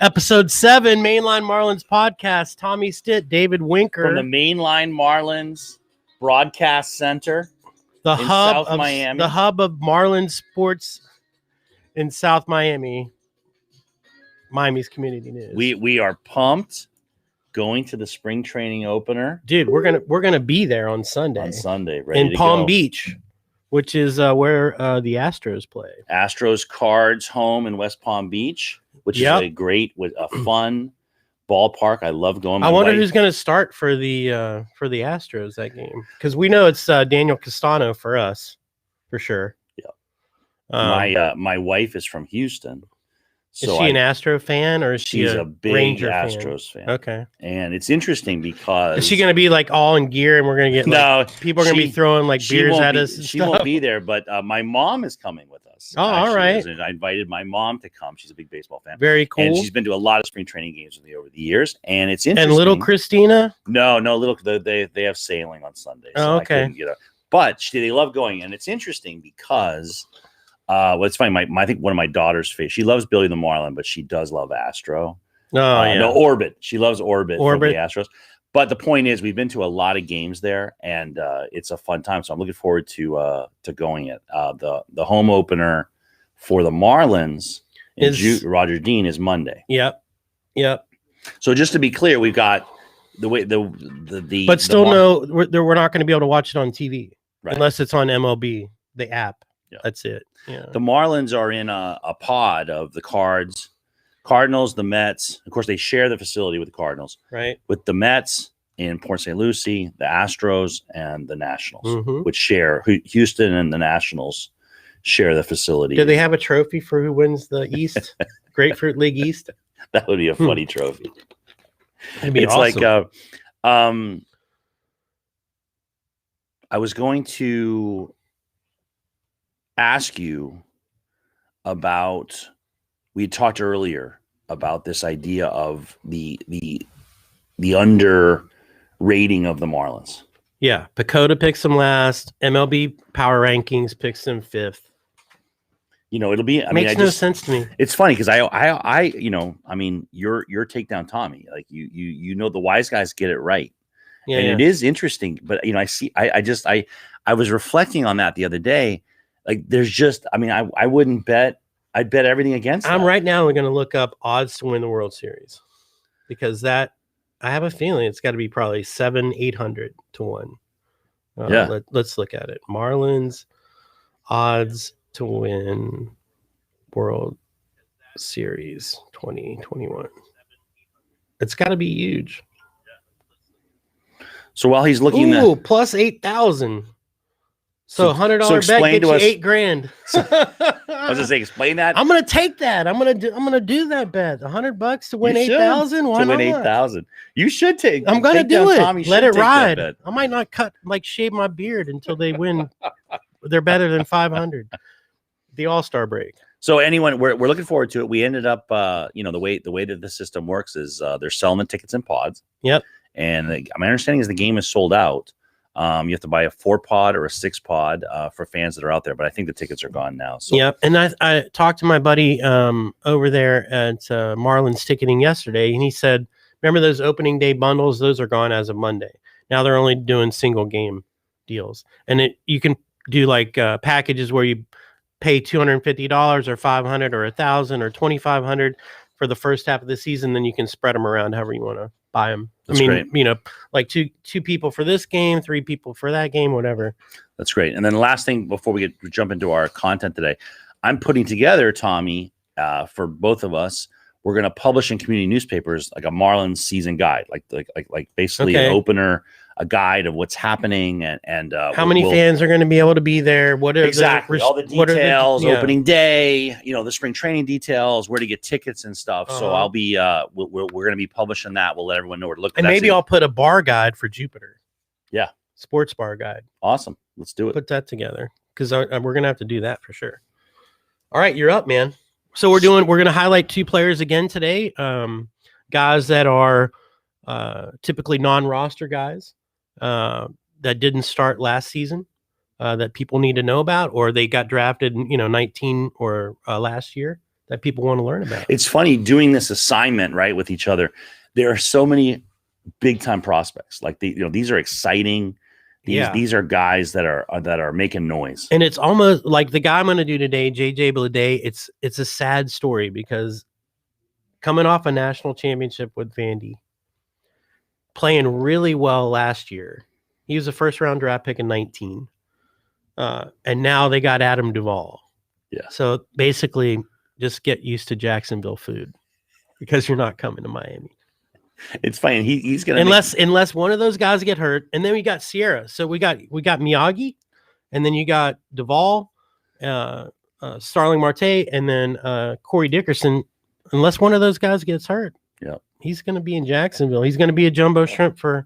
Episode 7, Mainline Marlins podcast. Tommy Stitt, David Winker. From the Mainline Marlins Broadcast Center the in hub South of Miami. The hub of Marlins sports in South Miami. Miami's community news. We are pumped going to the spring training opener. Dude, we're gonna be there on Sunday. Ready in to Palm go. Beach, which is where the Astros play. Astros Cards home in West Palm Beach, which is a fun ballpark. I love going. I wonder who's going to start for the Astros that game, because we know it's Daniel Castano for us, for sure. Yeah. My wife is from Houston. So is she an Astro fan, or is she a big Ranger Astros fan? Okay. And it's interesting because is she going to be like all in gear, and we're going to get people are going to be throwing like beers at us? She won't be there, but my mom is coming with us. Oh, all right. And I invited my mom to come. She's a big baseball fan. Very cool. And she's been to a lot of spring training games with me over the years, and it's interesting. And little Christina? No, little. They have sailing on Sunday. So okay. But they love going, and it's interesting because. It's funny. I think one of my daughter's favorite. She loves Billy the Marlin, but she does love Astro. No, Orbit. She loves Orbit from the Astros. But the point is, we've been to a lot of games there, and it's a fun time. So I'm looking forward to going it. The home opener for the Marlins Roger Dean is Monday. Yep. So just to be clear, we've got but still, we're not going to be able to watch it on TV unless it's on MLB, the app. Yeah. That's it. Yeah. The Marlins are in a pod of the Cardinals, the Mets. Of course, they share the facility with the Cardinals. Right. With the Mets in Port St. Lucie, the Astros, and the Nationals, which share. Houston and the Nationals share the facility. Do they have a trophy for who wins the East? Grapefruit League East? That would be a funny trophy. It'd be awesome. Like I was going to ask you about, we talked earlier about this idea of the under rating of the Marlins. Yeah, Pacoda picks them last. MLB Power Rankings picks them 5th. It'll be. Makes no sense to me. It's funny because your takedown Tommy, like you the wise guys get it right. Yeah, and it is interesting. But I was reflecting on that the other day. Like there's just, I wouldn't bet. I'd bet everything against that. Right now going to look up odds to win the World Series, because I have a feeling it's got to be probably 700-800 to 1. Let's look at it. Marlins odds to win World Series 2021. It's got to be huge. So while he's looking at plus 8,000. So $100 bet gets you $8,000. I was gonna say, explain that. I'm gonna take that. I'm gonna do that bet. $100 to win 8,000. Why not? To win 8,000. You should take. I'm gonna do it. Let it ride. I might not shave my beard until they win. They're better than 500. The All-Star break. So we're looking forward to it. We ended up, the way that the system works is they're selling the tickets in pods. Yep. And my understanding is the game is sold out. You have to buy a 4-pod or a 6-pod for fans that are out there, but I think the tickets are gone now. So. Yeah, and I talked to my buddy over there at Marlins Ticketing yesterday, and he said, remember those opening day bundles? Those are gone as of Monday. Now they're only doing single game deals, and you can do like packages where you pay $250 or $500 or $1,000 or $2,500 for the first half of the season. Then you can spread them around however you want to buy them. That's great. Like two people for this game, 3 people for that game, whatever. That's great. And then the last thing before we jump into our content today, I'm putting together, Tommy, for both of us. We're going to publish in community newspapers like a Marlins season guide, like basically an opener, a guide of what's happening and how many fans are going to be able to be there. What are all the details, opening day, the spring training details, where to get tickets and stuff. So I'll be we're going to be publishing that. We'll let everyone know where to look. And maybe I'll put a bar guide for Jupiter. Yeah, sports bar guide. Awesome. Let's do it. Put that together because we're going to have to do that for sure. All right, you're up, man. So we're going to highlight 2 players again today. Guys that are typically non-roster guys that didn't start last season that people need to know about, or they got drafted, 19 or last year that people want to learn about. It's funny doing this assignment, right, with each other. There are so many big time prospects. Like these are exciting. These are guys that are making noise. And it's almost like the guy I'm going to do today, JJ Bleday. It's a sad story because coming off a national championship with Vandy, playing really well last year. He was a first round draft pick in 19. And now they got Adam Duvall. Yeah. So basically just get used to Jacksonville food because you're not coming to Miami. It's fine. He's gonna unless one of those guys get hurt, and then we got Sierra. So we got Miyagi, and then you got Duvall, Starling Marte, and then Corey Dickerson. Unless one of those guys gets hurt, he's going to be in Jacksonville. He's going to be a jumbo shrimp for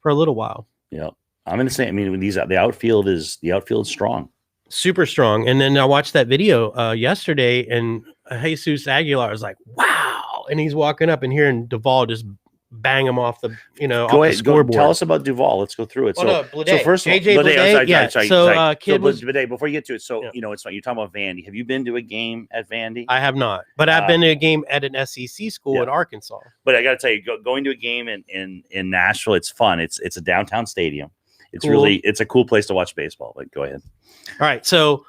a little while. Yeah, I'm going to say. I mean, the outfield is strong, super strong. And then I watched that video yesterday, and Jesus Aguilar is like, "Wow!" And he's walking up and hearing Duvall just bang him off the the scoreboard. Tell us about Duvall. Let's go through it. So first of all, JJ Bleday, sorry. Kid was Bleday. Before you get to it, it's fine. You're talking about Vandy. Have you been to a game at Vandy? I have not, but I've been to a game at an SEC school in Arkansas. But I got to tell you, going to a game in Nashville, it's fun. It's a downtown stadium. It's cool. It's a cool place to watch baseball. But go ahead. All right, so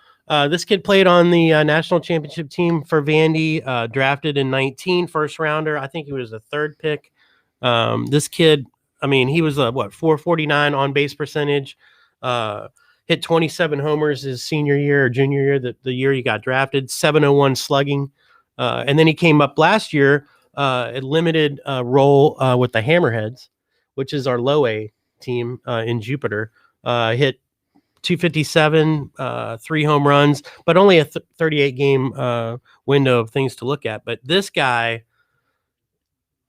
this kid played on the national championship team for Vandy. Drafted in 19, first rounder. I think he was the third pick. This kid, I mean, he was 449 on base percentage, hit 27 homers his senior year or junior year, the year he got drafted, 701 slugging. And then he came up last year, a limited role with the Hammerheads, which is our low A team in Jupiter, hit 257, 3 home runs, but only a 38 game window of things to look at. But this guy,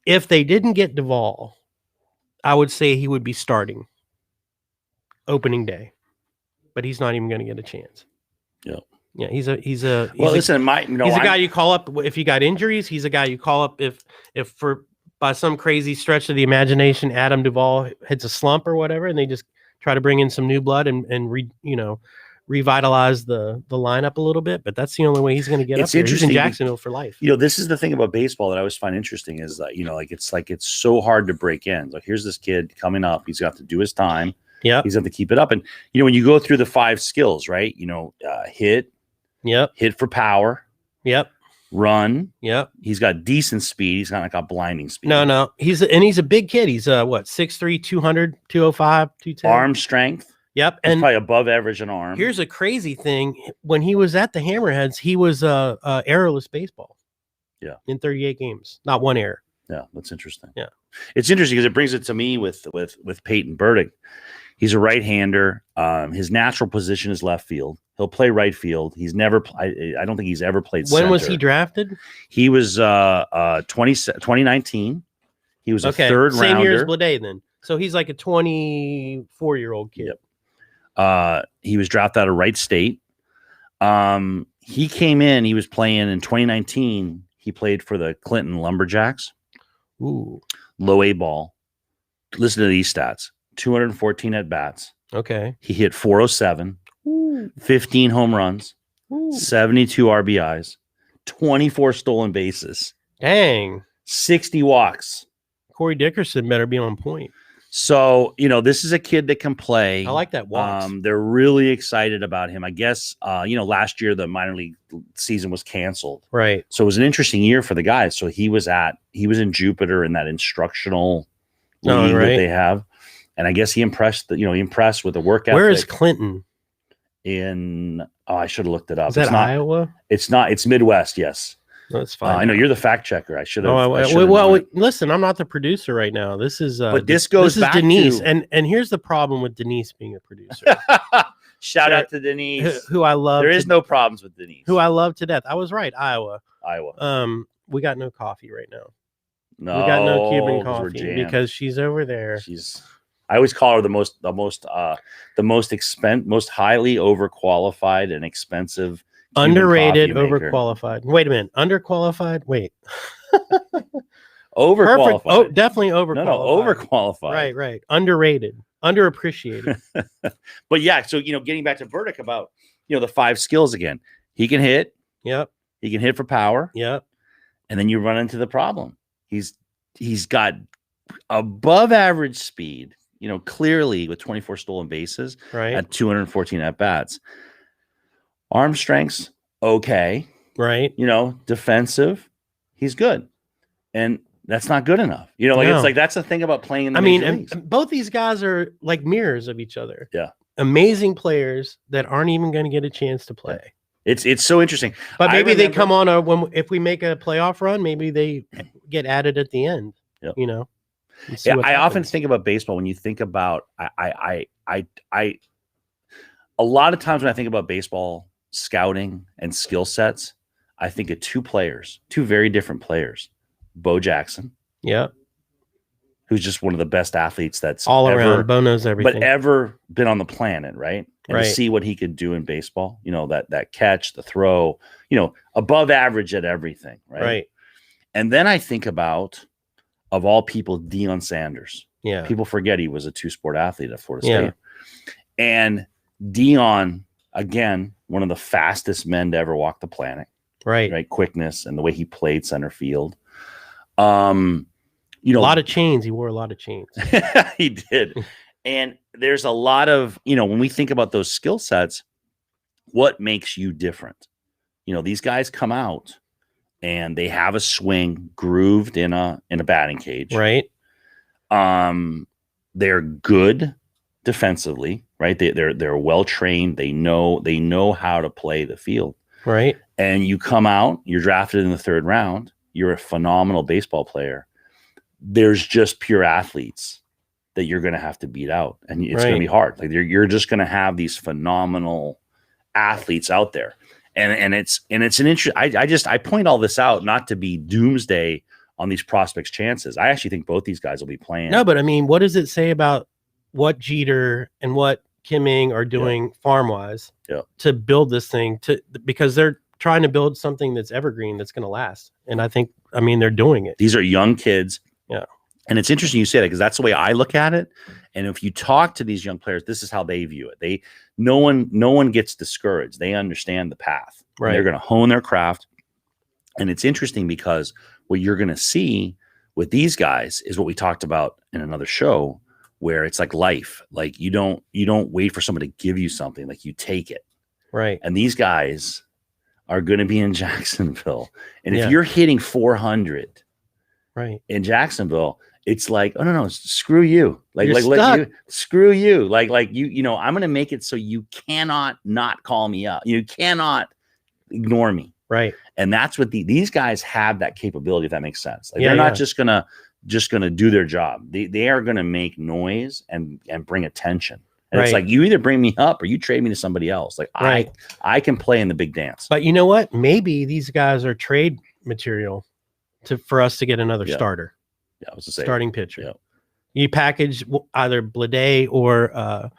if they didn't get Duvall, I would say he would be starting opening day, but he's not even going to get a chance. Yeah. He's a guy you call up if you got injuries. He's a guy you call up if for by some crazy stretch of the imagination, Adam Duvall hits a slump or whatever, and they just try to bring in some new blood and revitalize the lineup a little bit. But that's the only way he's going to get up there. He's in Jacksonville for life. This is the thing about baseball that I always find interesting is that, it's so hard to break in. Like, here's this kid coming up. He's got to do his time. Yeah. He's got to keep it up. And, when you go through the 5 skills, right, hit. Yep. Hit for power. Yep. Run. Yep. He's got decent speed. He's not got blinding speed. No. He's a big kid. He's 6'3", 200, 205, 210. Arm strength. Yep. He's probably above average in arm. Here's a crazy thing. When he was at the Hammerheads, he was errorless baseball. Yeah. In 38 games. Not one error. Yeah, that's interesting. Yeah. It's interesting because it brings it to me with Peyton Burdick. He's a right-hander. His natural position is left field. He'll play right field. He's never I don't think he's ever played center. When was he drafted? He was 2019. He was a third rounder. Same year as Bleday then. So he's like a 24-year-old kid. Yep. He was drafted out of Wright State. He came in. He was playing in 2019. He played for the Clinton Lumberjacks. Ooh. Low A ball. Listen to these stats. 214 at-bats. Okay. He hit 407. Ooh. 15 home runs. Ooh. 72 RBIs. 24 stolen bases. Dang. 60 walks. Corey Dickerson better be on point. So, this is a kid that can play. I like that walks. They're really excited about him. I guess, last year the minor league season was canceled. Right. So it was an interesting year for the guys. So he was in Jupiter in that instructional league that they have. And I guess he impressed with the work ethic. Where is Clinton? I should have looked it up. Is that Iowa? It's not. It's Midwest. Yes. That's fine. I know you're the fact checker. I should have. Listen, I'm not the producer right now. This is. But this goes back Denise, to... and here's the problem with Denise being a producer. Shout out to Denise, who I love. There is no problems with Denise, who I love to death. I was right, Iowa. We got no coffee right now. No, we got no Cuban coffee because she's over there. I always call her the most most highly overqualified and expensive. Underrated, overqualified. Wait a minute. Underqualified? Wait. Overqualified. Oh, definitely overqualified. No, overqualified. Right. Underrated. Underappreciated. But yeah, so getting back to Burdick about the 5 skills again. He can hit. Yep. He can hit for power. Yep. And then you run into the problem. He's got above average speed, clearly with 24 stolen bases at 214 at bats. Arm strength's okay. Right. Defensive, he's good. And that's not good enough. It's like that's the thing about playing in the major leagues. Both these guys are like mirrors of each other. Yeah. Amazing players that aren't even going to get a chance to play. Yeah. It's so interesting. But maybe they come on if we make a playoff run, maybe they get added at the end. Yep. I often think about baseball when you think about I a lot of times when I think about baseball scouting and skill sets, I think of two very different players. Bo Jackson. Yeah. Who's just one of the best athletes that's all around. Bo knows everything. But ever been on the planet, right? And to see what he could do in baseball, that catch, the throw, above average at everything, right? Right. And then I think about, of all people, Dion Sanders. Yeah. People forget he was a two-sport athlete at Florida State. And Dion, again, one of the fastest men to ever walk the planet. Right. Quickness and the way he played center field. A lot of chains. He wore a lot of chains. He did. And there's a lot of, when we think about those skill sets, what makes you different? These guys come out and they have a swing grooved in a batting cage. Right. They're good defensively, right? They're well trained. They know how to play the field. Right. And you come out, you're drafted in the 3rd round. You're a phenomenal baseball player. There's just pure athletes that you're going to have to beat out, and it's going to be hard. Like you're just going to have these phenomenal athletes out there, and it's an interest. I point all this out not to be doomsday on these prospects' chances. I actually think both these guys will be playing. No, but I mean, what does it say about what Jeter and what Kimming are doing farm wise to build this thing because they're trying to build something that's evergreen, that's going to last. And they're doing it. These are young kids. Yeah. And it's interesting you say that because that's the way I look at it. And if you talk to these young players, this is how they view it. No one gets discouraged. They understand the path. Right. They're going to hone their craft. And it's interesting because what you're going to see with these guys is what we talked about in another show, where it's like life. Like you don't wait for someone to give you something, like you take it. Right. And these guys are going to be in Jacksonville. And if you're hitting 400 in Jacksonville, it's like, oh no, screw you. Screw you. Like I'm going to make it so you cannot not call me up. You cannot ignore me. Right. And that's what these guys have, that capability, if that makes sense. Like they're not just going to do their job. They are going to make noise and bring attention. And it's like, you either bring me up or you trade me to somebody else. Like I can play in the big dance. But you know what? Maybe these guys are trade material for us to get another starter. Yeah, I was to say starting pitcher. Yeah. You package either Bleday or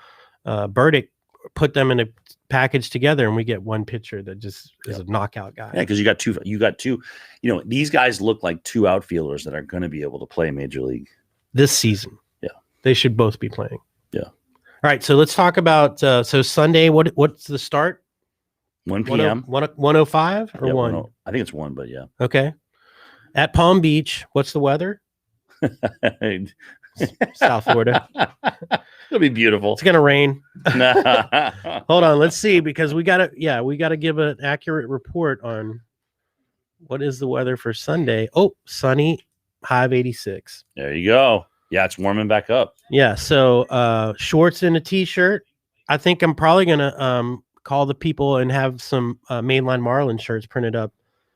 Burdick, put them in a package together, and we get one pitcher that just is a knockout guy. Yeah, because you got two. These guys look like two outfielders that are going to be able to play Major League this season. Yeah, they should both be playing. Yeah. All right, so let's talk about so Sunday. What's the start? 1 p.m. 1:05 or 1? I think it's 1, but yeah. Okay. At Palm Beach, what's the weather? South Florida. It'll be beautiful. It's gonna rain. Hold on, let's see, because we gotta give an accurate report on what is the weather for Sunday. Oh, sunny, high of 86. There you go. Yeah, it's warming back up. Yeah, so shorts and a t-shirt. I think I'm probably gonna call the people and have some Mainline Marlins shirts printed up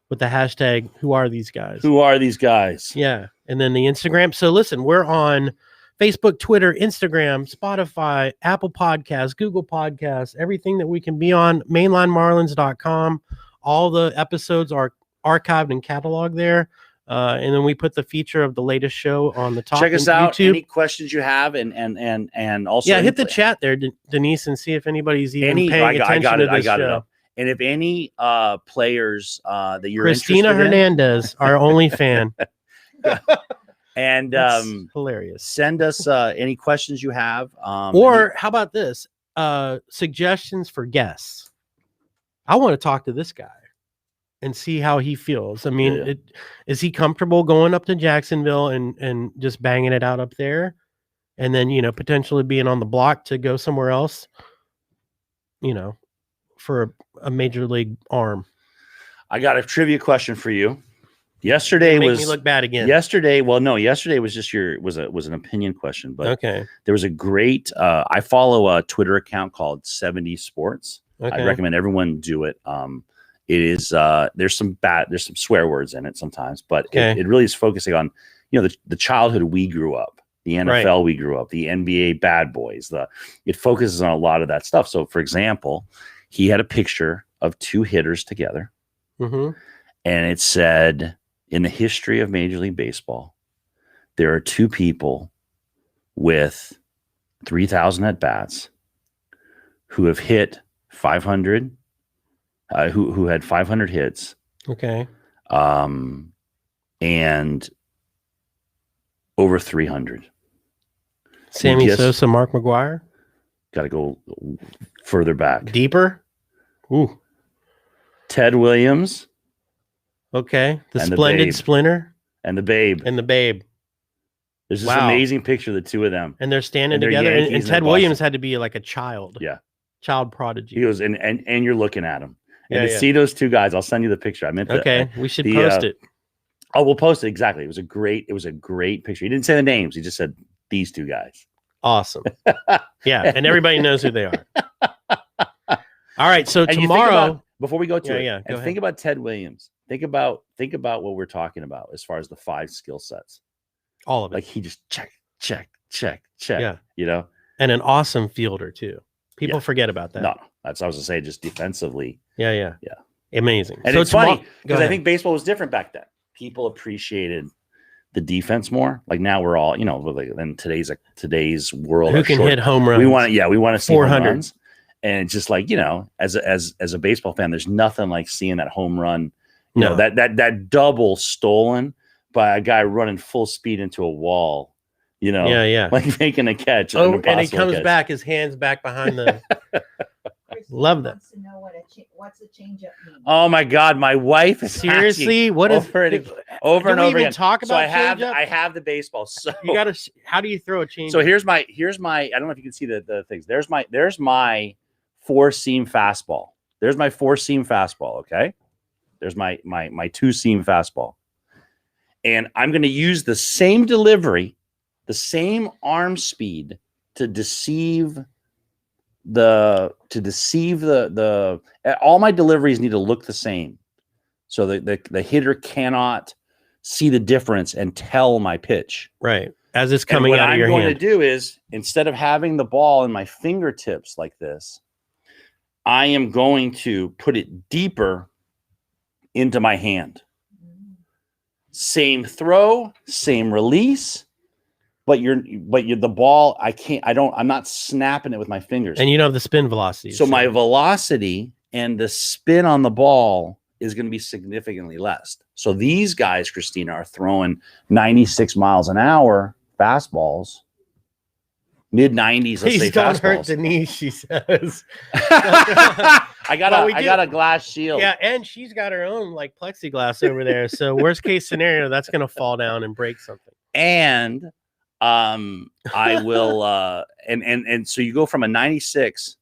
with the hashtag "Who are these guys?" Who are these guys? Yeah, and then the Instagram. So listen, we're on Facebook, Twitter, Instagram, Spotify, Apple Podcasts, Google Podcasts, everything that we can be on. MainlineMarlins.com. All the episodes are archived and cataloged there. And then we put the feature of the latest show on the top. Check us out. YouTube. Any questions you have, and also hit the chat there, Denise, and see if anybody's even paying attention to this show. And if any players that you're Christina interested Hernandez, our only fan. And hilarious. Send us any questions you have. Or how about this? Suggestions for guests. I want to talk to this guy. and see how he feels. I mean, is he comfortable going up to Jacksonville and just banging it out up there? And then, potentially being on the block to go somewhere else, for a major league arm. I got a trivia question for you. Yesterday make me look bad again. Yesterday was just was an opinion question, but okay. There was a great I follow a Twitter account called 70 Sports. Okay. I recommend everyone do it. It is there's some swear words in it sometimes, but it really is focusing on the childhood we grew up, the NFL we grew up, the NBA bad boys. It focuses on a lot of that stuff. So, for example, he had a picture of two hitters together, and it said, in the history of Major League Baseball, there are two people with 3,000 at bats who have hit 500, who had 500 hits. Okay. And over 300. Sammy Sosa, Mark McGwire. Got to go further back. Deeper. Ooh. Ted Williams. Okay. The Splendid Splinter. And the Babe. There's this amazing picture of the two of them. And they're standing together. And Ted Williams had to be like a child. Yeah. Child prodigy. He was, and you're looking at him. And to see those two guys, I'll send you the picture. I meant to, we should post it. Oh, we'll post it. Exactly. It was a great picture. He didn't say the names. He just said these two guys. Awesome. Yeah. And everybody knows who they are. All right. So tomorrow, before we go to it, think about Ted Williams. Think about what we're talking about as far as the 5 skill sets. All of it. Like he just check. Yeah. And an awesome fielder too. People forget about that. No, that's what I was gonna say. Just defensively. Yeah. Amazing. And so it's funny because I think baseball was different back then. People appreciated the defense more. Like now we're all, in today's world, who can hit home runs? We want to see 400 home runs. And it's just like, as a baseball fan, there's nothing like seeing that home run. That double stolen by a guy running full speed into a wall. Like making a catch. And he comes back, his hands back behind the. Love that. To know what's a changeup mean? Oh my God, my wife is seriously. What is over and over again? Talk about. So I have the baseball. So you got to. How do you throw a change? So here's my. I don't know if you can see the things. There's my 4-seam fastball. There's my 4-seam fastball. Okay. There's my 2-seam fastball, and I'm going to use the same delivery, the same arm speed to deceive the all my deliveries need to look the same, so the hitter cannot see the difference and tell my pitch right as it's coming out of your hand. What I'm going to do is, instead of having the ball in my fingertips like this, I am going to put it deeper into my hand. Same throw, same release. But the ball, I'm not snapping it with my fingers. And you don't have the spin velocity. So my velocity and the spin on the ball is going to be significantly less. So these guys, Christina, are throwing 96 miles an hour fastballs, mid-90s. Please don't hurt Denise, she says. I got a glass shield. Yeah, and she's got her own like plexiglass over there. So worst case scenario, that's going to fall down and break something. And I will and so you go from a 96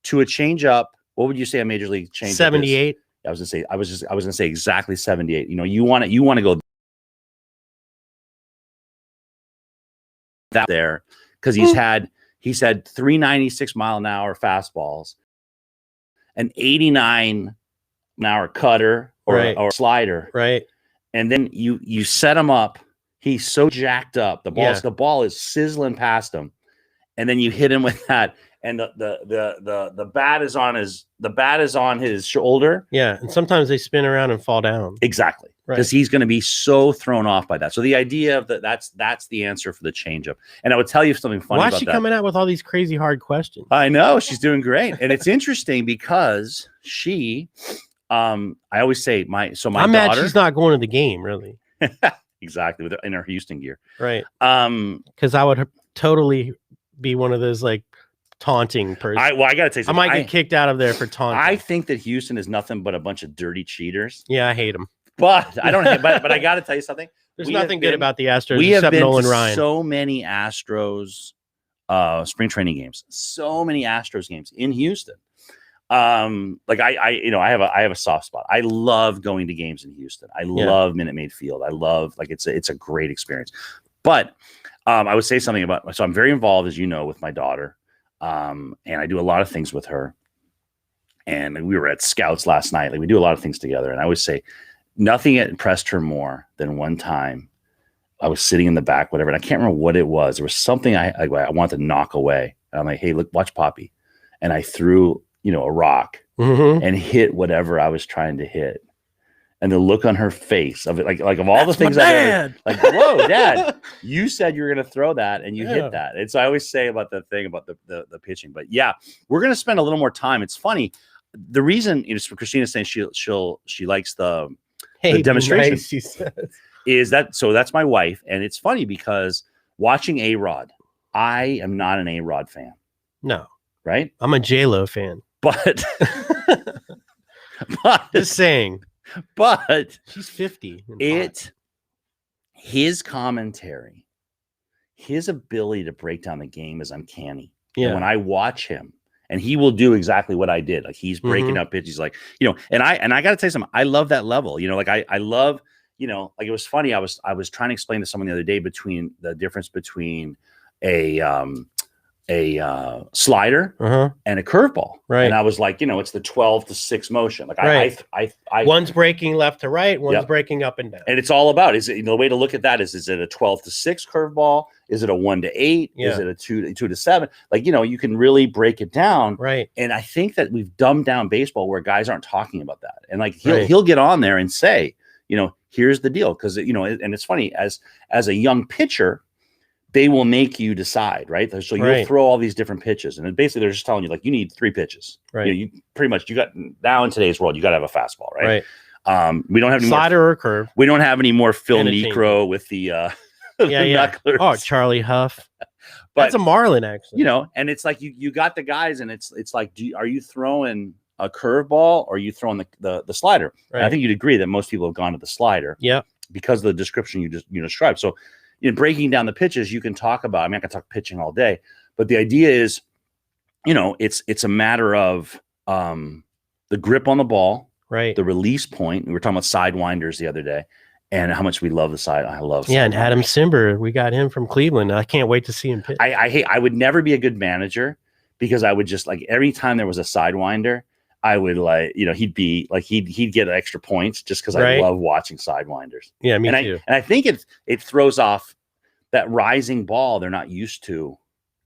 to a change up. What would you say a major league change? 78. I was gonna say exactly 78. You want to go that there because he's had 396 mile an hour fastballs, an 89 an hour cutter or slider, right? And then you set him up. He's so jacked up. The ball is sizzling past him, and then you hit him with that, and the bat is on his shoulder. Yeah, and sometimes they spin around and fall down. Exactly, because he's going to be so thrown off by that. So the idea of that's the answer for the changeup. And I would tell you something funny. Why is she coming out with all these crazy hard questions? I know she's doing great, and it's interesting because she, I always say I'm daughter, mad she's not going to the game really. Exactly, in her Houston gear, right? Because I would totally be one of those like taunting person. I got to tell you something. I might get kicked out of there for taunting. I think that Houston is nothing but a bunch of dirty cheaters. Yeah, I hate them. But I don't. But I got to tell you something. There's nothing good about the Astros. We have except been Nolan to Ryan. so many Astros spring training games. So many Astros games in Houston. Like I have a soft spot. I love going to games in Houston. I love Minute Maid Field. I love it's a great experience. But I would say something about, so I'm very involved, as you know, with my daughter. And I do a lot of things with her. And we were at Scouts last night. Like we do a lot of things together. And I always say nothing impressed her more than one time I was sitting in the back, whatever. And I can't remember what it was. There was something I wanted to knock away. And I'm like, hey, look, watch Poppy. And I threw, a rock and hit whatever I was trying to hit. And the look on her face of it, like of all the things I've ever, like, whoa, Dad, you said you were going to throw that and you hit that. And so I always say about the thing about the pitching, but yeah, we're going to spend a little more time. It's funny. The reason is for Christina's saying she likes the demonstration. Nice, she says. Is that, so that's my wife. And it's funny because watching A-Rod, I am not an A-Rod fan. No. Right? I'm a J-Lo fan. But just saying. But she's 50. His commentary, his ability to break down the game is uncanny. Yeah. And when I watch him, and he will do exactly what I did. Like he's breaking up pitches, like, and I got to tell you something. I love that level. Like I love, like it was funny. I was trying to explain to someone the other day between the difference between a slider and a curveball. Right. And I was like, it's the 12-6 motion. Like I one's breaking left to right, one's breaking up and down. And it's all about, is it, the way to look at that is it a 12-6 curveball? Is it a 1-8? Yeah. Is it a 2-7? Like, you can really break it down. Right. And I think that we've dumbed down baseball where guys aren't talking about that. And like, he'll get on there and say, here's the deal. Cause and it's funny as a young pitcher, they will make you decide, right? So you'll throw all these different pitches, and basically they're just telling you like you need 3 pitches. Right. You pretty much you got now in today's world you got to have a fastball, right? Right. We don't have any slider or curve. We don't have any more Phil Necro with the knucklers. Oh, Charlie Huff. But that's a Marlin, actually. And it's like you got the guys, and it's like, are you throwing a curveball or are you throwing the slider? Right. And I think you'd agree that most people have gone to the slider. Yeah. Because of the description you just described. So in breaking down the pitches, you can talk about, I'm not going to talk pitching all day, but the idea is, it's a matter of the grip on the ball, right? The release point. We were talking about sidewinders the other day and how much we love the side. I love and Adam Simber, we got him from Cleveland. I can't wait to see him pitch. I would never be a good manager because I would just like every time there was a sidewinder, I would he'd get extra points just because I love watching sidewinders. Yeah, me too. And I think it throws off that rising ball they're not used to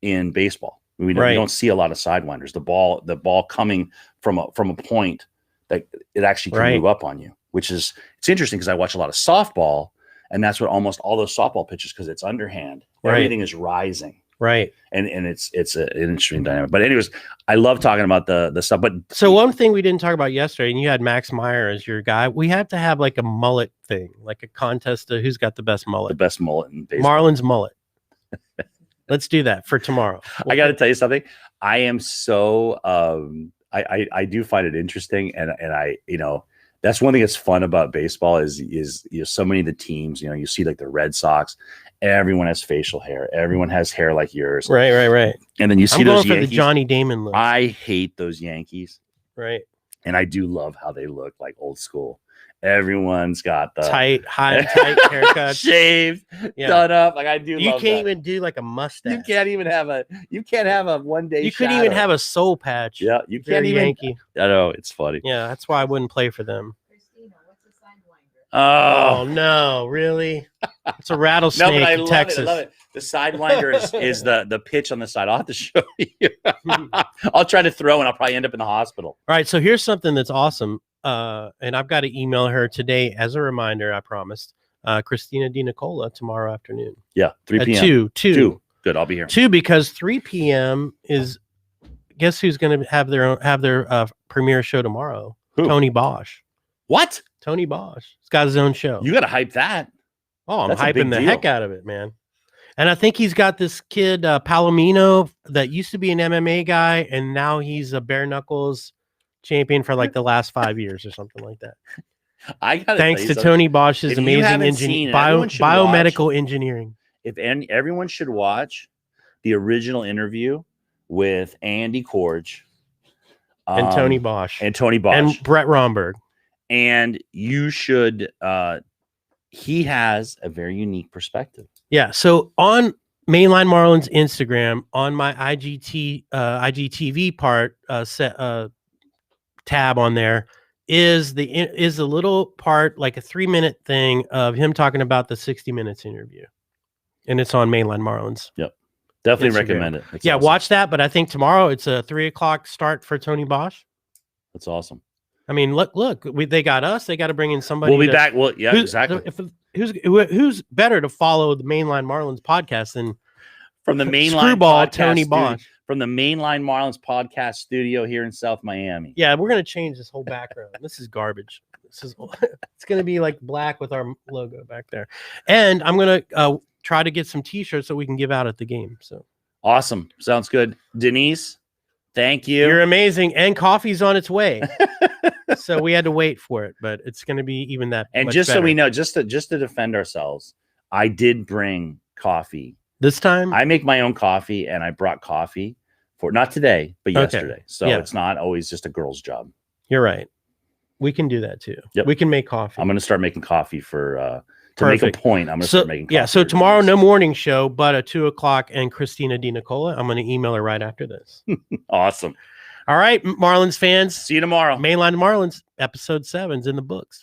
in baseball. We don't see a lot of sidewinders. The ball coming from a point that it actually can move up on you, which is it's interesting because I watch a lot of softball, and that's what almost all those softball pitches because it's underhand. Everything is rising. Right. And it's an interesting dynamic. But anyways, I love talking about the stuff. But so one thing we didn't talk about yesterday, and you had Max Meyer as your guy. We have to have like a mullet thing, like a contest of who's got the best mullet. The best mullet in baseball. Marlins mullet. Let's do that for tomorrow. I got to tell you something. I am so I do find it interesting, and I that's one thing that's fun about baseball is so many of the teams, you see like the Red Sox. Everyone has facial hair. Everyone has hair like yours. Right. And then you see those Yankees. For the Johnny Damon look. I hate those Yankees. Right. And I do love how they look like old school. Everyone's got the tight haircut, shaved, done up. Like I do. You love can't that. even do like a mustache. You can't have a 1 day. You couldn't even have a soul patch. Yeah, you can't even. Yankee. I know, it's funny. Yeah, that's why I wouldn't play for them. Oh no, really? It's a rattlesnake no, but I in love Texas. It, I love it. The sidewinder is the pitch on the side. I'll have to show you. I'll try to throw and I'll probably end up in the hospital. All right, so here's something that's awesome. And I've got to email her today as a reminder, I promised. Christina Di Nicola tomorrow afternoon. Yeah, 3 p.m. At 2. Good, I'll be here. 2 because 3 p.m. is guess who's going to have their premiere show tomorrow? Who? Tony Bosch. What? Tony Bosch. He's got his own show. You got to hype that. Oh, I'm hyping the heck out of it, man. And I think he's got this kid, Palomino, that used to be an MMA guy, and now he's a bare knuckles champion for like the last 5 years or something like that. Thanks to Tony Bosch's amazing biomedical engineering. Everyone should watch the original interview with Andy Korge and Tony Bosch and Brett Romberg. And you should. He has a very unique perspective. Yeah. So on Mainline Marlins Instagram, on my IGTV part tab on there is the little part, like a 3-minute thing of him talking about the 60 Minutes interview, and it's on Mainline Marlins. Yep, definitely Instagram. recommend it. It's awesome. Watch that. But I think tomorrow it's a 3:00 start for Tony Bosch. That's awesome. I mean, look, they got us. They got to bring in somebody. We'll be back. Well, yeah, exactly. Who's better to follow the Mainline Marlins podcast than from the Mainline Screwball Tony Bosch from the Mainline Marlins podcast studio here in South Miami? Yeah, we're gonna change this whole background. This is garbage. It's gonna be like black with our logo back there, and I'm gonna try to get some T-shirts so we can give out at the game. So awesome, sounds good, Denise. Thank you. You're amazing, and coffee's on its way. So we had to wait for it, but it's going to be even that. And just better. So we know, just to defend ourselves, I did bring coffee this time. I make my own coffee, and I brought coffee for not today, but yesterday. So it's not always just a girl's job. You're right. We can do that too. Yep. We can make coffee. I'm going to start making coffee for to make a point. I'm going to start making coffee. Yeah. So tomorrow, no morning show, but at 2:00, and Christina Di Nicola. I'm going to email her right after this. Awesome. All right, Marlins fans. See you tomorrow. Mainline Marlins, episode 7's in the books.